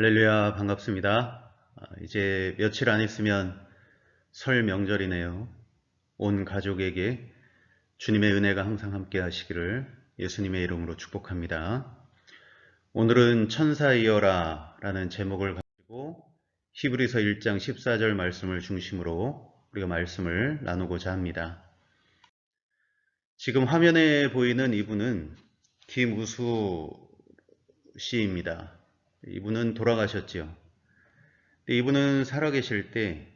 할렐루야, 반갑습니다. 이제 며칠 안 있으면 설 명절이네요. 온 가족에게 주님의 은혜가 항상 함께 하시기를 예수님의 이름으로 축복합니다. 오늘은 천사이여라 라는 제목을 가지고 히브리서 1장 14절 말씀을 중심으로 우리가 말씀을 나누고자 합니다. 지금 화면에 보이는 이분은 김우수 씨입니다. 이분은 돌아가셨죠. 이분은 살아계실 때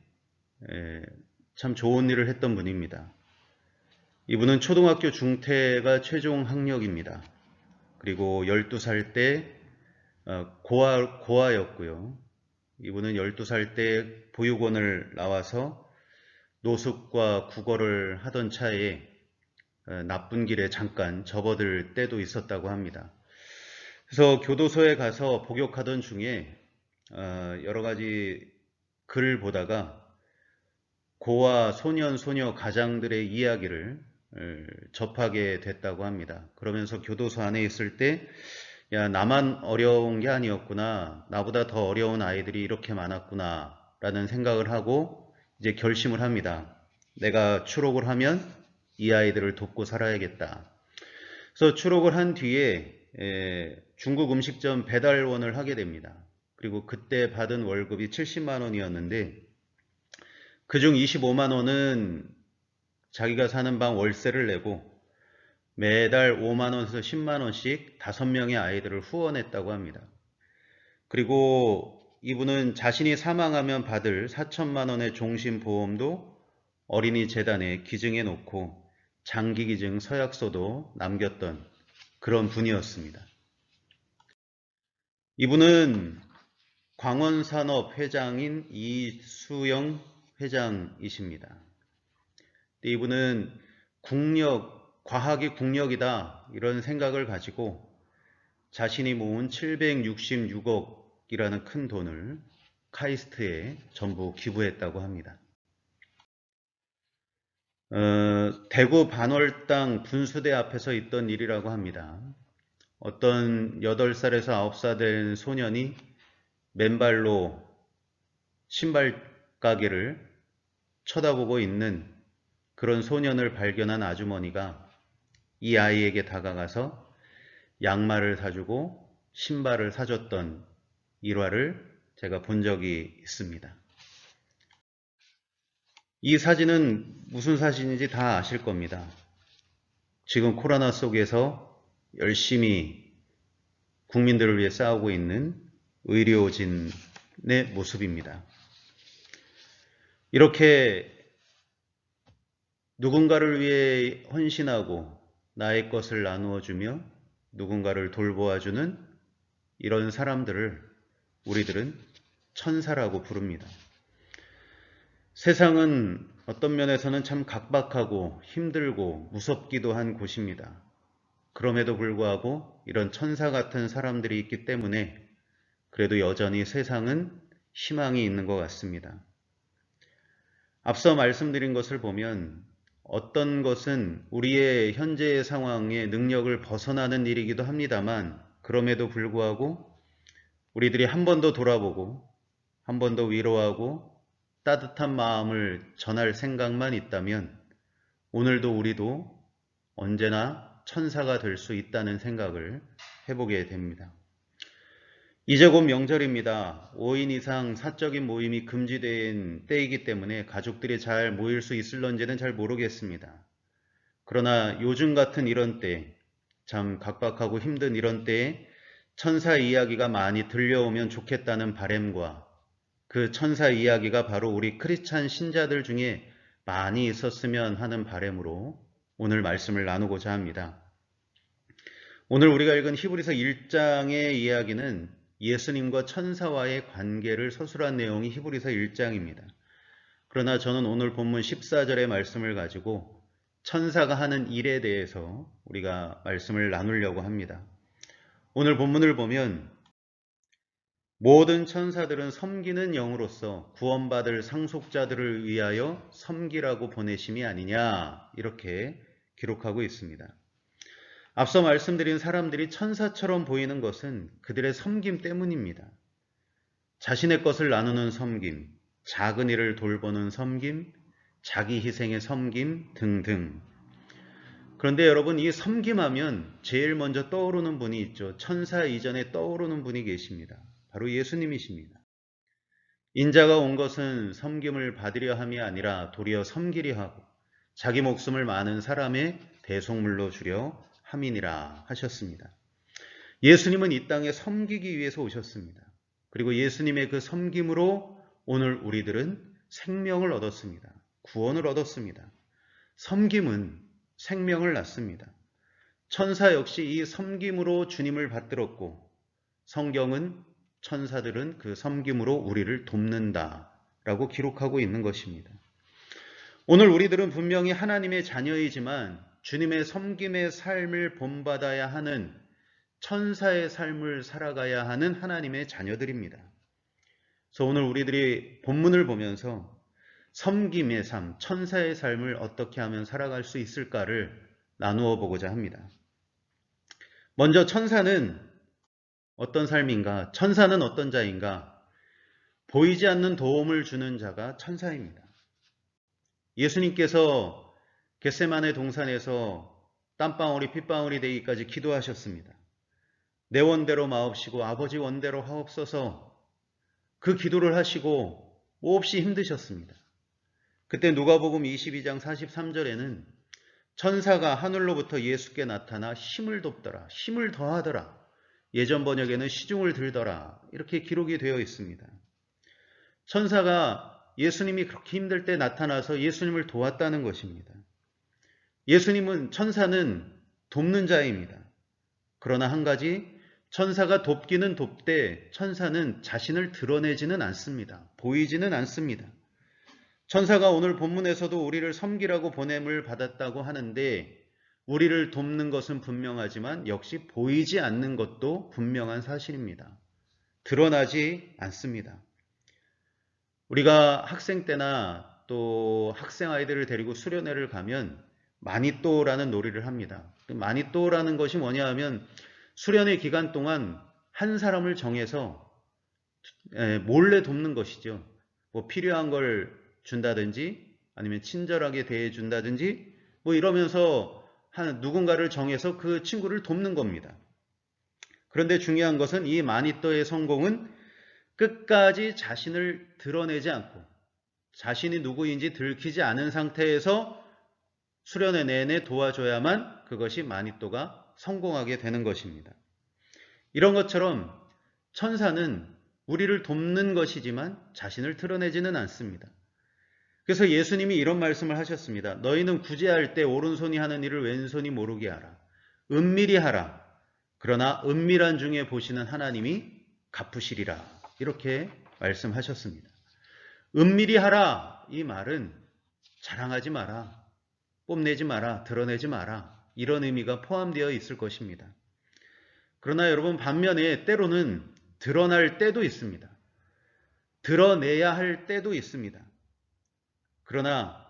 참 좋은 일을 했던 분입니다. 이분은 초등학교 중퇴가 최종 학력입니다. 그리고 12살 때 고아였고요. 이분은 12살 때 보육원을 나와서 노숙과 국어를 하던 차에 나쁜 길에 잠깐 접어들 때도 있었다고 합니다. 그래서 교도소에 가서 복역하던 중에 여러 가지 글을 보다가 고아, 소년, 소녀, 가장들의 이야기를 접하게 됐다고 합니다. 그러면서 교도소 안에 있을 때, 야, 나만 어려운 게 아니었구나. 나보다 더 어려운 아이들이 이렇게 많았구나. 라는 생각을 하고 이제 결심을 합니다. 내가 추록을 하면 이 아이들을 돕고 살아야겠다. 그래서 추록을 한 뒤에 중국 음식점 배달원을 하게 됩니다. 그리고 그때 받은 월급이 70만 원이었는데 그중 25만 원은 자기가 사는 방 월세를 내고 매달 5만 원에서 10만 원씩 5명의 아이들을 후원했다고 합니다. 그리고 이분은 자신이 사망하면 받을 4천만 원의 종신보험도 어린이 재단에 기증해 놓고 장기기증 서약서도 남겼던 그런 분이었습니다. 이분은 광원산업 회장인 이수영 회장이십니다. 이분은 과학이 국력이다 이런 생각을 가지고 자신이 모은 766억이라는 큰 돈을 카이스트에 전부 기부했다고 합니다. 대구 반월당 분수대 앞에서 있던 일이라고 합니다. 어떤 8살에서 9살 된 소년이 맨발로 신발 가게를 쳐다보고 있는 그런 소년을 발견한 아주머니가 이 아이에게 다가가서 양말을 사주고 신발을 사줬던 일화를 제가 본 적이 있습니다. 이 사진은 무슨 사진인지 다 아실 겁니다. 지금 코로나 속에서 열심히 국민들을 위해 싸우고 있는 의료진의 모습입니다. 이렇게 누군가를 위해 헌신하고 나의 것을 나누어주며 누군가를 돌보아주는 이런 사람들을 우리들은 천사라고 부릅니다. 세상은 어떤 면에서는 참 각박하고 힘들고 무섭기도 한 곳입니다. 그럼에도 불구하고 이런 천사 같은 사람들이 있기 때문에 그래도 여전히 세상은 희망이 있는 것 같습니다. 앞서 말씀드린 것을 보면 어떤 것은 우리의 현재의 상황의 능력을 벗어나는 일이기도 합니다만 그럼에도 불구하고 우리들이 한 번 더 돌아보고 한 번 더 위로하고 따뜻한 마음을 전할 생각만 있다면 오늘도 우리도 언제나 천사가 될 수 있다는 생각을 해보게 됩니다. 이제 곧 명절입니다. 5인 이상 사적인 모임이 금지된 때이기 때문에 가족들이 잘 모일 수 있을런지는 잘 모르겠습니다. 그러나 요즘 같은 이런 때, 참 각박하고 힘든 이런 때에 천사 이야기가 많이 들려오면 좋겠다는 바람과 그 천사 이야기가 바로 우리 크리스찬 신자들 중에 많이 있었으면 하는 바람으로 오늘 말씀을 나누고자 합니다. 오늘 우리가 읽은 히브리서 1장의 이야기는 예수님과 천사와의 관계를 서술한 내용이 히브리서 1장입니다. 그러나 저는 오늘 본문 14절의 말씀을 가지고 천사가 하는 일에 대해서 우리가 말씀을 나누려고 합니다. 오늘 본문을 보면 모든 천사들은 섬기는 영으로서 구원받을 상속자들을 위하여 섬기라고 보내심이 아니냐 이렇게 기록하고 있습니다. 앞서 말씀드린 사람들이 천사처럼 보이는 것은 그들의 섬김 때문입니다. 자신의 것을 나누는 섬김, 작은 일을 돌보는 섬김, 자기 희생의 섬김 등등. 그런데 여러분, 이 섬김하면 제일 먼저 떠오르는 분이 있죠. 천사 이전에 떠오르는 분이 계십니다. 바로 예수님이십니다. 인자가 온 것은 섬김을 받으려 함이 아니라 도리어 섬기려 하고 자기 목숨을 많은 사람의 대속물로 주려 함이니라 하셨습니다. 예수님은 이 땅에 섬기기 위해서 오셨습니다. 그리고 예수님의 그 섬김으로 오늘 우리들은 생명을 얻었습니다. 구원을 얻었습니다. 섬김은 생명을 낳습니다. 천사 역시 이 섬김으로 주님을 받들었고 성경은 천사들은 그 섬김으로 우리를 돕는다라고 기록하고 있는 것입니다. 오늘 우리들은 분명히 하나님의 자녀이지만 주님의 섬김의 삶을 본받아야 하는 천사의 삶을 살아가야 하는 하나님의 자녀들입니다. 그래서 오늘 우리들이 본문을 보면서 섬김의 삶, 천사의 삶을 어떻게 하면 살아갈 수 있을까를 나누어 보고자 합니다. 먼저 천사는 어떤 삶인가? 천사는 어떤 자인가? 보이지 않는 도움을 주는 자가 천사입니다. 예수님께서 겟세마네 동산에서 땀방울이 핏방울이 되기까지 기도하셨습니다. 내 원대로 마옵시고 아버지 원대로 하옵소서. 그 기도를 하시고 몹시 힘드셨습니다. 그때 누가복음 22장 43절에는 천사가 하늘로부터 예수께 나타나 힘을 돕더라, 힘을 더하더라, 예전 번역에는 시중을 들더라, 이렇게 기록이 되어 있습니다. 천사가 예수님이 그렇게 힘들 때 나타나서 예수님을 도왔다는 것입니다. 천사는 돕는 자입니다. 그러나 한 가지, 천사가 돕기는 돕되 천사는 자신을 드러내지는 않습니다. 보이지는 않습니다. 천사가 오늘 본문에서도 우리를 섬기라고 보냄을 받았다고 하는데 우리를 돕는 것은 분명하지만 역시 보이지 않는 것도 분명한 사실입니다. 드러나지 않습니다. 우리가 학생 때나 또 학생 아이들을 데리고 수련회를 가면 마니또라는 놀이를 합니다. 마니또라는 것이 뭐냐 하면 수련회 기간 동안 한 사람을 정해서 몰래 돕는 것이죠. 뭐 필요한 걸 준다든지 아니면 친절하게 대해준다든지 뭐 이러면서 누군가를 정해서 그 친구를 돕는 겁니다. 그런데 중요한 것은 이 마니또의 성공은 끝까지 자신을 드러내지 않고 자신이 누구인지 들키지 않은 상태에서 수련회 내내 도와줘야만 그것이 마니또가 성공하게 되는 것입니다. 이런 것처럼 천사는 우리를 돕는 것이지만 자신을 드러내지는 않습니다. 그래서 예수님이 이런 말씀을 하셨습니다. 너희는 구제할 때 오른손이 하는 일을 왼손이 모르게 하라. 은밀히 하라. 그러나 은밀한 중에 보시는 하나님이 갚으시리라. 이렇게 말씀하셨습니다. 은밀히 하라. 이 말은 자랑하지 마라. 뽐내지 마라. 드러내지 마라. 이런 의미가 포함되어 있을 것입니다. 그러나 여러분 반면에 때로는 드러날 때도 있습니다. 드러내야 할 때도 있습니다. 그러나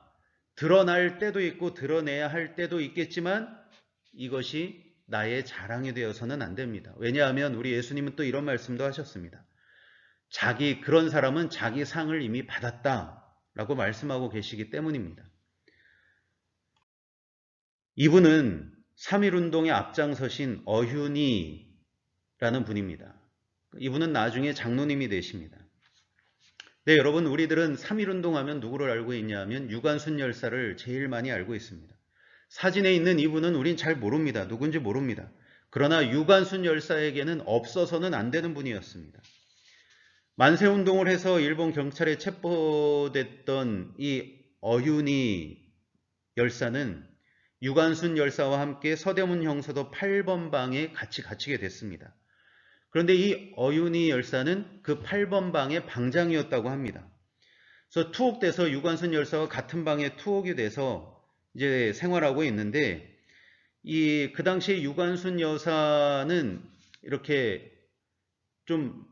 드러날 때도 있고 드러내야 할 때도 있겠지만 이것이 나의 자랑이 되어서는 안 됩니다. 왜냐하면 우리 예수님은 또 이런 말씀도 하셨습니다. 그런 사람은 자기 상을 이미 받았다라고 말씀하고 계시기 때문입니다. 이분은 3.1운동에 앞장서신 어휴니라는 분입니다. 이분은 나중에 장로님이 되십니다. 네, 여러분 우리들은 3.1운동 하면 누구를 알고 있냐 하면 유관순 열사를 제일 많이 알고 있습니다. 사진에 있는 이분은 우린 잘 모릅니다. 누군지 모릅니다. 그러나 유관순 열사에게는 없어서는 안 되는 분이었습니다. 만세운동을 해서 일본 경찰에 체포됐던 이 어휴니 열사는 유관순 열사와 함께 서대문 형사도 8번 방에 같이 갇히게 됐습니다. 그런데 이 어윤희 열사는 그 8번 방의 방장이었다고 합니다. 그래서 투옥돼서 유관순 열사와 같은 방에 투옥이 돼서 이제 생활하고 있는데 그 당시에 유관순 여사는 이렇게 좀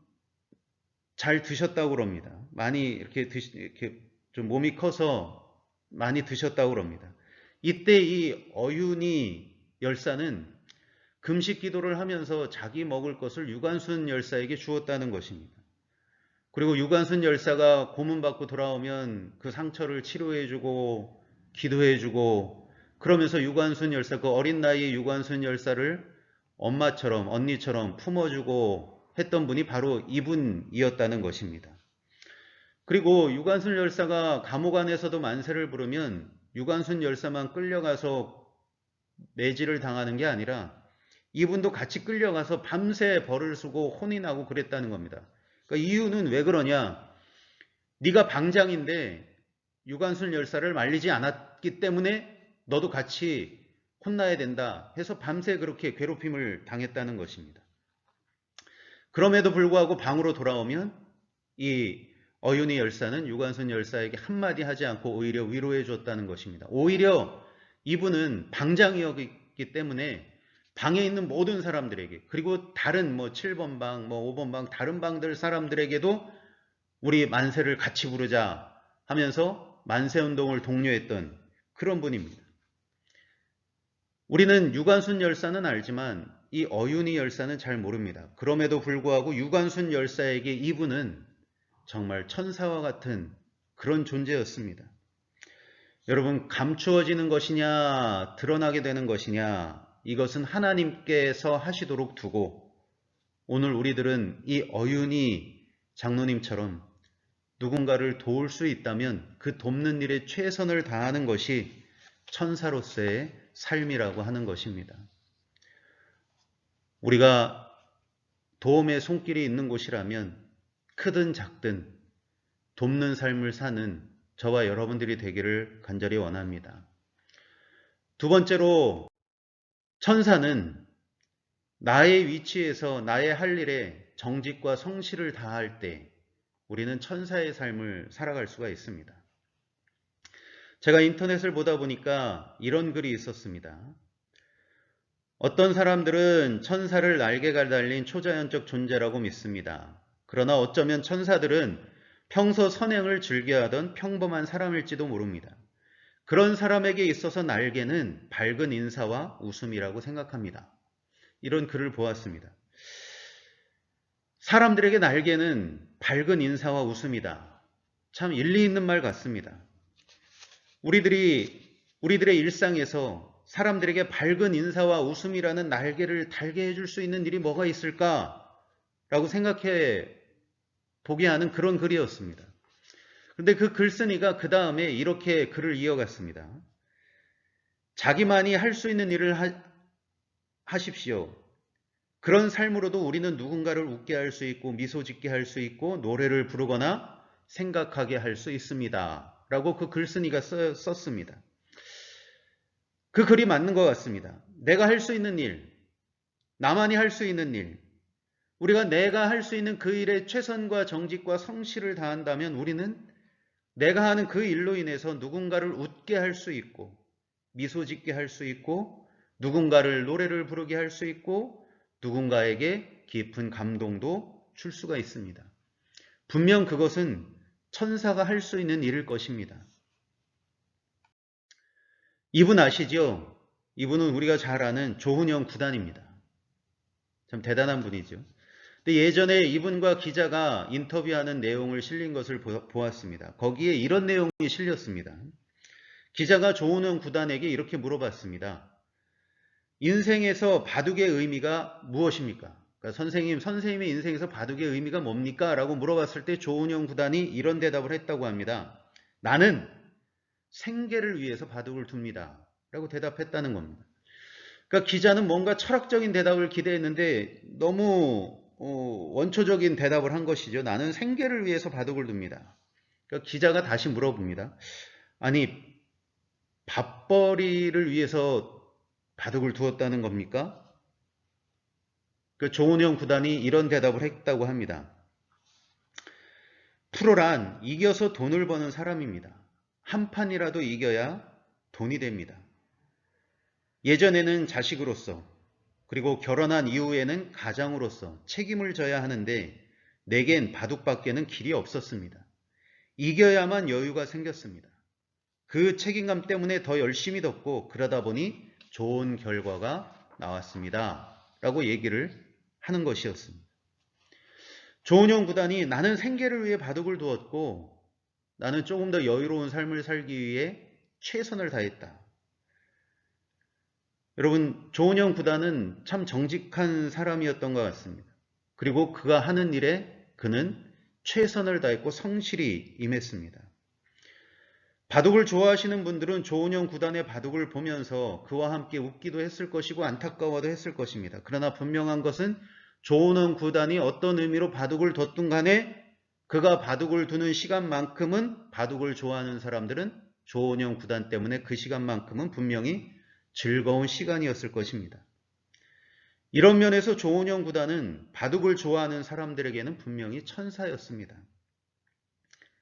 잘 드셨다고 그럽니다. 많이 이렇게 좀 몸이 커서 많이 드셨다고 그럽니다. 이때 이 어윤희 열사는 금식 기도를 하면서 자기 먹을 것을 유관순 열사에게 주었다는 것입니다. 그리고 유관순 열사가 고문받고 돌아오면 그 상처를 치료해주고 기도해주고 그러면서 유관순 열사, 그 어린 나이에 유관순 열사를 엄마처럼 언니처럼 품어주고 했던 분이 바로 이분이었다는 것입니다. 그리고 유관순 열사가 감옥 안에서도 만세를 부르면 유관순 열사만 끌려가서 매질을 당하는 게 아니라 이분도 같이 끌려가서 밤새 벌을 쓰고 혼이 나고 그랬다는 겁니다. 그러니까 이유는 왜 그러냐? 네가 방장인데 유관순 열사를 말리지 않았기 때문에 너도 같이 혼나야 된다 해서 밤새 그렇게 괴롭힘을 당했다는 것입니다. 그럼에도 불구하고 방으로 돌아오면 이 어윤희 열사는 유관순 열사에게 한마디 하지 않고 오히려 위로해 줬다는 것입니다. 오히려 이분은 방장이었기 때문에 방에 있는 모든 사람들에게, 그리고 다른 7번 방, 5번 방, 다른 방들 사람들에게도 우리 만세를 같이 부르자 하면서 만세운동을 독려했던 그런 분입니다. 우리는 유관순 열사는 알지만 이 어윤희 열사는 잘 모릅니다. 그럼에도 불구하고 유관순 열사에게 이분은 정말 천사와 같은 그런 존재였습니다. 여러분, 감추어지는 것이냐 드러나게 되는 것이냐, 이것은 하나님께서 하시도록 두고 오늘 우리들은 이 어윤희 장로님처럼 누군가를 도울 수 있다면 그 돕는 일에 최선을 다하는 것이 천사로서의 삶이라고 하는 것입니다. 우리가 도움의 손길이 있는 곳이라면 크든 작든 돕는 삶을 사는 저와 여러분들이 되기를 간절히 원합니다. 두 번째로, 천사는 나의 위치에서 나의 할 일에 정직과 성실을 다할 때 우리는 천사의 삶을 살아갈 수가 있습니다. 제가 인터넷을 보다 보니까 이런 글이 있었습니다. 어떤 사람들은 천사를 날개가 달린 초자연적 존재라고 믿습니다. 그러나 어쩌면 천사들은 평소 선행을 즐겨하던 평범한 사람일지도 모릅니다. 그런 사람에게 있어서 날개는 밝은 인사와 웃음이라고 생각합니다. 이런 글을 보았습니다. 사람들에게 날개는 밝은 인사와 웃음이다. 참 일리 있는 말 같습니다. 우리들의 일상에서 사람들에게 밝은 인사와 웃음이라는 날개를 달게 해줄 수 있는 일이 뭐가 있을까라고 생각해 보게 하는 그런 글이었습니다. 그런데 그 글쓴이가 그 다음에 이렇게 글을 이어갔습니다. 자기만이 할 수 있는 일을 하십시오. 그런 삶으로도 우리는 누군가를 웃게 할 수 있고 미소 짓게 할 수 있고 노래를 부르거나 생각하게 할 수 있습니다. 라고 그 글쓴이가 썼습니다. 그 글이 맞는 것 같습니다. 내가 할 수 있는 일, 나만이 할 수 있는 일, 우리가 내가 할 수 있는 그 일에 최선과 정직과 성실을 다한다면 우리는 내가 하는 그 일로 인해서 누군가를 웃게 할 수 있고 미소 짓게 할 수 있고 누군가를 노래를 부르게 할 수 있고 누군가에게 깊은 감동도 줄 수가 있습니다. 분명 그것은 천사가 할 수 있는 일일 것입니다. 이분 아시죠? 이분은 우리가 잘 아는 조훈영 구단입니다. 참 대단한 분이죠. 근데 예전에 이분과 기자가 인터뷰하는 내용을 실린 것을 보았습니다. 거기에 이런 내용이 실렸습니다. 기자가 조훈영 구단에게 이렇게 물어봤습니다. 인생에서 바둑의 의미가 무엇입니까? 그러니까 선생님의 인생에서 바둑의 의미가 뭡니까? 라고 물어봤을 때 조훈영 구단이 이런 대답을 했다고 합니다. 나는 생계를 위해서 바둑을 둡니다. 라고 대답했다는 겁니다. 그러니까 기자는 뭔가 철학적인 대답을 기대했는데 너무 원초적인 대답을 한 것이죠. 나는 생계를 위해서 바둑을 둡니다. 그러니까 기자가 다시 물어봅니다. 아니, 밥벌이를 위해서 바둑을 두었다는 겁니까? 그 조은영 구단이 이런 대답을 했다고 합니다. 프로란 이겨서 돈을 버는 사람입니다. 한 판이라도 이겨야 돈이 됩니다. 예전에는 자식으로서, 그리고 결혼한 이후에는 가장으로서 책임을 져야 하는데 내겐 바둑밖에는 길이 없었습니다. 이겨야만 여유가 생겼습니다. 그 책임감 때문에 더 열심히 뒀고 그러다 보니 좋은 결과가 나왔습니다. 라고 얘기를 하는 것이었습니다. 조은영 구단이 나는 생계를 위해 바둑을 두었고 나는 조금 더 여유로운 삶을 살기 위해 최선을 다했다. 여러분, 조은영 구단은 참 정직한 사람이었던 것 같습니다. 그리고 그가 하는 일에 그는 최선을 다했고 성실히 임했습니다. 바둑을 좋아하시는 분들은 조은영 구단의 바둑을 보면서 그와 함께 웃기도 했을 것이고 안타까워도 했을 것입니다. 그러나 분명한 것은 조은영 구단이 어떤 의미로 바둑을 뒀든 간에 그가 바둑을 두는 시간만큼은 바둑을 좋아하는 사람들은 조은영 구단 때문에 그 시간만큼은 분명히 즐거운 시간이었을 것입니다. 이런 면에서 조은영 구단은 바둑을 좋아하는 사람들에게는 분명히 천사였습니다.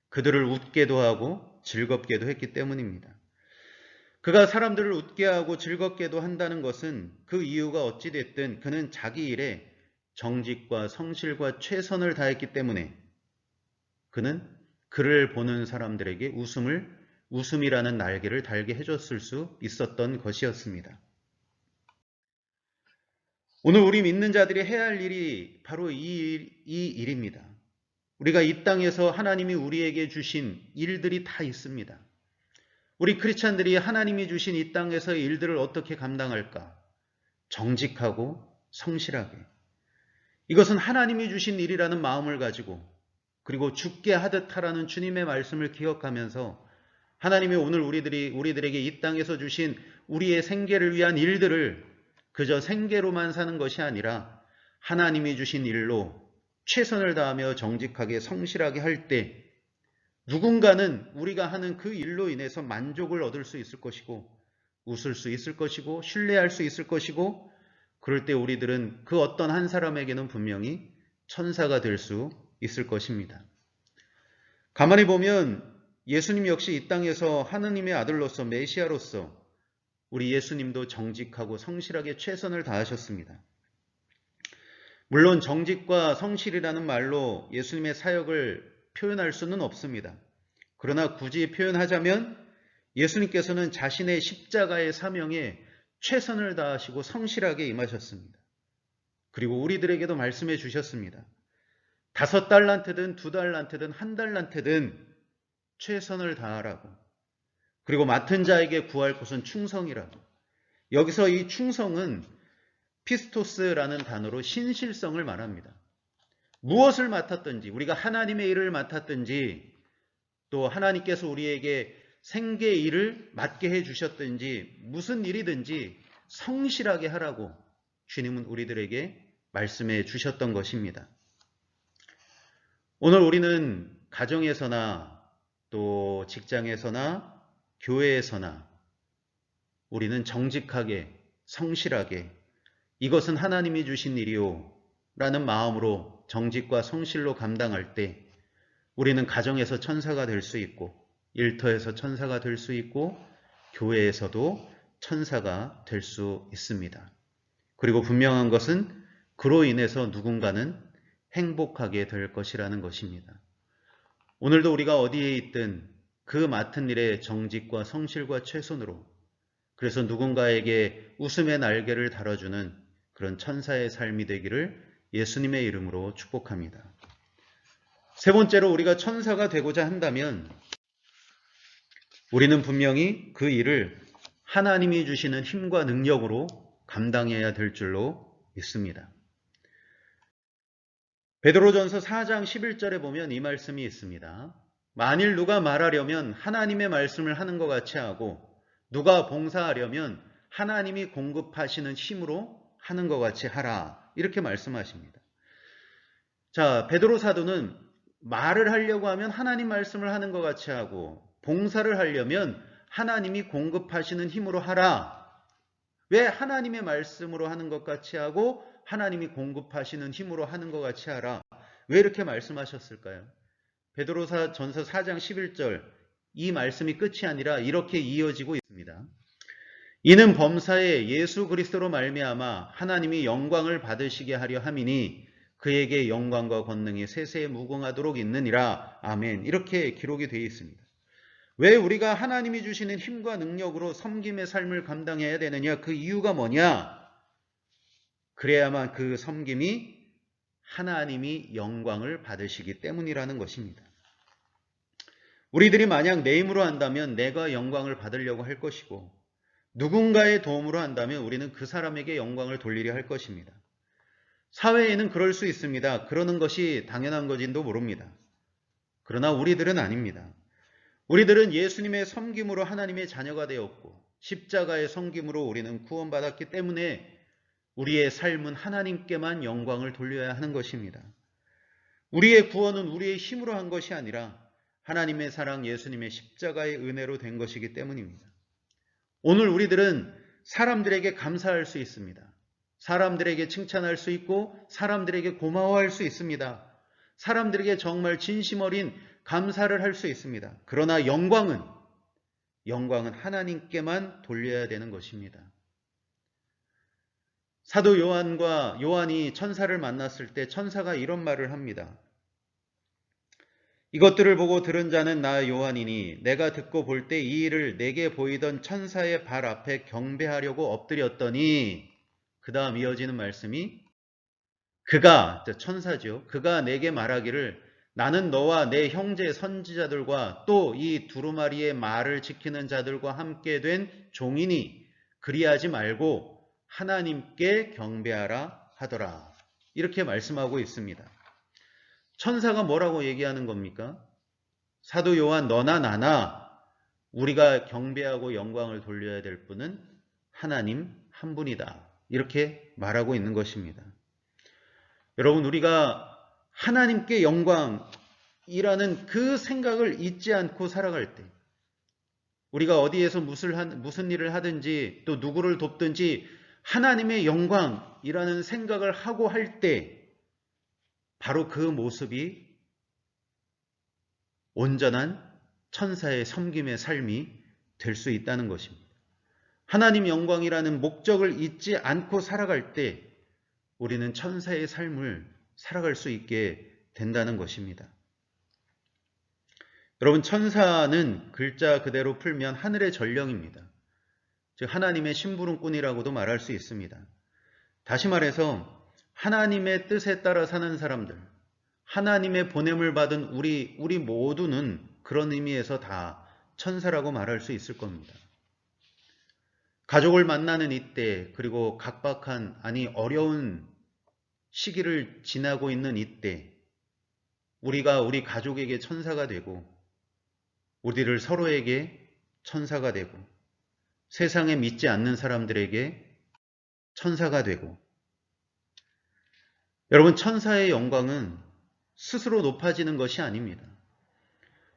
그들을 웃게도 하고 즐겁게도 했기 때문입니다. 그가 사람들을 웃게 하고 즐겁게도 한다는 것은 그 이유가 어찌됐든 그는 자기 일에 정직과 성실과 최선을 다했기 때문에 그는 그를 보는 사람들에게 웃음이라는 날개를 달게 해줬을 수 있었던 것이었습니다. 오늘 우리 믿는 자들이 해야 할 일이 바로 이 일입니다. 우리가 이 땅에서 하나님이 우리에게 주신 일들이 다 있습니다. 우리 크리스찬들이 하나님이 주신 이 땅에서의 일들을 어떻게 감당할까? 정직하고 성실하게. 이것은 하나님이 주신 일이라는 마음을 가지고 그리고 죽게 하듯 하라는 주님의 말씀을 기억하면서 하나님이 오늘 우리들에게 이 땅에서 주신 우리의 생계를 위한 일들을 그저 생계로만 사는 것이 아니라 하나님이 주신 일로 최선을 다하며 정직하게 성실하게 할 때 누군가는 우리가 하는 그 일로 인해서 만족을 얻을 수 있을 것이고 웃을 수 있을 것이고 신뢰할 수 있을 것이고 그럴 때 우리들은 그 어떤 한 사람에게는 분명히 천사가 될 수 있을 것입니다. 가만히 보면 예수님 역시 이 땅에서 하느님의 아들로서 메시아로서 우리 예수님도 정직하고 성실하게 최선을 다하셨습니다. 물론 정직과 성실이라는 말로 예수님의 사역을 표현할 수는 없습니다. 그러나 굳이 표현하자면 예수님께서는 자신의 십자가의 사명에 최선을 다하시고 성실하게 임하셨습니다. 그리고 우리들에게도 말씀해 주셨습니다. 5달란트든 2달란트든 1달란트든 최선을 다하라고. 그리고 맡은 자에게 구할 것은 충성이라고. 여기서 이 충성은 피스토스라는 단어로 신실성을 말합니다. 무엇을 맡았든지 우리가 하나님의 일을 맡았든지 또 하나님께서 우리에게 생계 일을 맡게 해주셨든지 무슨 일이든지 성실하게 하라고 주님은 우리들에게 말씀해 주셨던 것입니다. 오늘 우리는 가정에서나 또 직장에서나 교회에서나 우리는 정직하게 성실하게 이것은 하나님이 주신 일이요 라는 마음으로 정직과 성실로 감당할 때 우리는 가정에서 천사가 될 수 있고 일터에서 천사가 될 수 있고 교회에서도 천사가 될 수 있습니다. 그리고 분명한 것은 그로 인해서 누군가는 행복하게 될 것이라는 것입니다. 오늘도 우리가 어디에 있든 그 맡은 일에 정직과 성실과 최선으로 그래서 누군가에게 웃음의 날개를 달아주는 그런 천사의 삶이 되기를 예수님의 이름으로 축복합니다. 세 번째로 우리가 천사가 되고자 한다면 우리는 분명히 그 일을 하나님이 주시는 힘과 능력으로 감당해야 될 줄로 믿습니다. 베드로전서 4장 11절에 보면 이 말씀이 있습니다. 만일 누가 말하려면 하나님의 말씀을 하는 것 같이 하고 누가 봉사하려면 하나님이 공급하시는 힘으로 하는 것 같이 하라. 이렇게 말씀하십니다. 자, 베드로 사도는 말을 하려고 하면 하나님 말씀을 하는 것 같이 하고 봉사를 하려면 하나님이 공급하시는 힘으로 하라. 왜 하나님의 말씀으로 하는 것 같이 하고 하나님이 공급하시는 힘으로 하는 것 같이 하라. 왜 이렇게 말씀하셨을까요? 베드로전서 4장 11절 이 말씀이 끝이 아니라 이렇게 이어지고 있습니다. 이는 범사에 예수 그리스도로 말미암아 하나님이 영광을 받으시게 하려 함이니 그에게 영광과 권능이 세세에 무궁하도록 있느니라. 아멘. 이렇게 기록이 되어 있습니다. 왜 우리가 하나님이 주시는 힘과 능력으로 섬김의 삶을 감당해야 되느냐? 그 이유가 뭐냐? 그래야만 그 섬김이 하나님이 영광을 받으시기 때문이라는 것입니다. 우리들이 만약 내 힘으로 한다면 내가 영광을 받으려고 할 것이고, 누군가의 도움으로 한다면 우리는 그 사람에게 영광을 돌리려 할 것입니다. 사회에는 그럴 수 있습니다. 그러는 것이 당연한 것인도 모릅니다. 그러나 우리들은 아닙니다. 우리들은 예수님의 섬김으로 하나님의 자녀가 되었고, 십자가의 섬김으로 우리는 구원받았기 때문에 우리의 삶은 하나님께만 영광을 돌려야 하는 것입니다. 우리의 구원은 우리의 힘으로 한 것이 아니라 하나님의 사랑, 예수님의 십자가의 은혜로 된 것이기 때문입니다. 오늘 우리들은 사람들에게 감사할 수 있습니다. 사람들에게 칭찬할 수 있고 사람들에게 고마워할 수 있습니다. 사람들에게 정말 진심 어린 감사를 할 수 있습니다. 그러나 영광은 하나님께만 돌려야 되는 것입니다. 사도 요한이 천사를 만났을 때 천사가 이런 말을 합니다. 이것들을 보고 들은 자는 나 요한이니 내가 듣고 볼 때 이 일을 내게 보이던 천사의 발 앞에 경배하려고 엎드렸더니, 그 다음 이어지는 말씀이, 천사죠. 그가 내게 말하기를 나는 너와 내 형제 선지자들과 또 이 두루마리의 말을 지키는 자들과 함께 된 종이니 그리하지 말고 하나님께 경배하라 하더라. 이렇게 말씀하고 있습니다. 천사가 뭐라고 얘기하는 겁니까? 사도 요한, 너나 나나 우리가 경배하고 영광을 돌려야 될 분은 하나님 한 분이다. 이렇게 말하고 있는 것입니다. 여러분, 우리가 하나님께 영광이라는 그 생각을 잊지 않고 살아갈 때, 우리가 어디에서 무슨 일을 하든지 또 누구를 돕든지 하나님의 영광이라는 생각을 하고 할 때 바로 그 모습이 온전한 천사의 섬김의 삶이 될 수 있다는 것입니다. 하나님 영광이라는 목적을 잊지 않고 살아갈 때 우리는 천사의 삶을 살아갈 수 있게 된다는 것입니다. 여러분, 천사는 글자 그대로 풀면 하늘의 전령입니다. 즉 하나님의 심부름꾼이라고도 말할 수 있습니다. 다시 말해서 하나님의 뜻에 따라 사는 사람들, 하나님의 보냄을 받은 우리 모두는 그런 의미에서 다 천사라고 말할 수 있을 겁니다. 가족을 만나는 이때, 그리고 각박한, 어려운 시기를 지나고 있는 이때, 우리가 우리 가족에게 천사가 되고, 우리를 서로에게 천사가 되고, 세상에 믿지 않는 사람들에게 천사가 되고, 여러분, 천사의 영광은 스스로 높아지는 것이 아닙니다.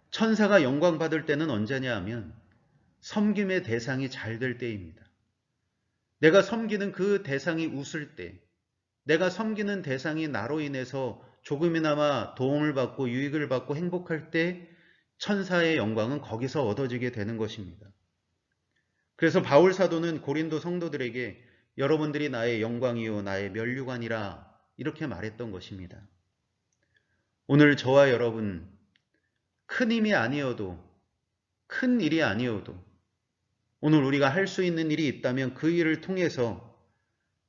천사가 영광 받을 때는 언제냐 하면 섬김의 대상이 잘 될 때입니다. 내가 섬기는 그 대상이 웃을 때, 내가 섬기는 대상이 나로 인해서 조금이나마 도움을 받고 유익을 받고 행복할 때 천사의 영광은 거기서 얻어지게 되는 것입니다. 그래서 바울 사도는 고린도 성도들에게 여러분들이 나의 영광이요 나의 면류관이라 이렇게 말했던 것입니다. 오늘 저와 여러분, 큰 힘이 아니어도, 큰 일이 아니어도 오늘 우리가 할 수 있는 일이 있다면 그 일을 통해서,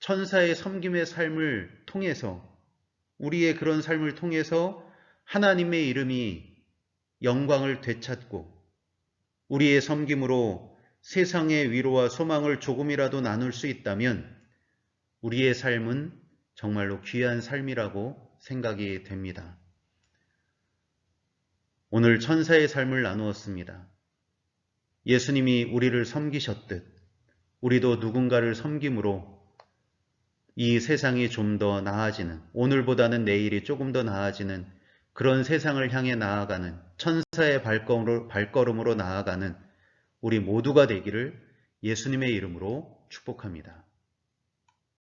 천사의 섬김의 삶을 통해서, 우리의 그런 삶을 통해서 하나님의 이름이 영광을 되찾고 우리의 섬김으로 세상의 위로와 소망을 조금이라도 나눌 수 있다면 우리의 삶은 정말로 귀한 삶이라고 생각이 됩니다. 오늘 천사의 삶을 나누었습니다. 예수님이 우리를 섬기셨듯 우리도 누군가를 섬김으로 이 세상이 좀 더 나아지는, 오늘보다는 내일이 조금 더 나아지는 그런 세상을 향해 나아가는, 천사의 발걸음으로 나아가는 우리 모두가 되기를 예수님의 이름으로 축복합니다.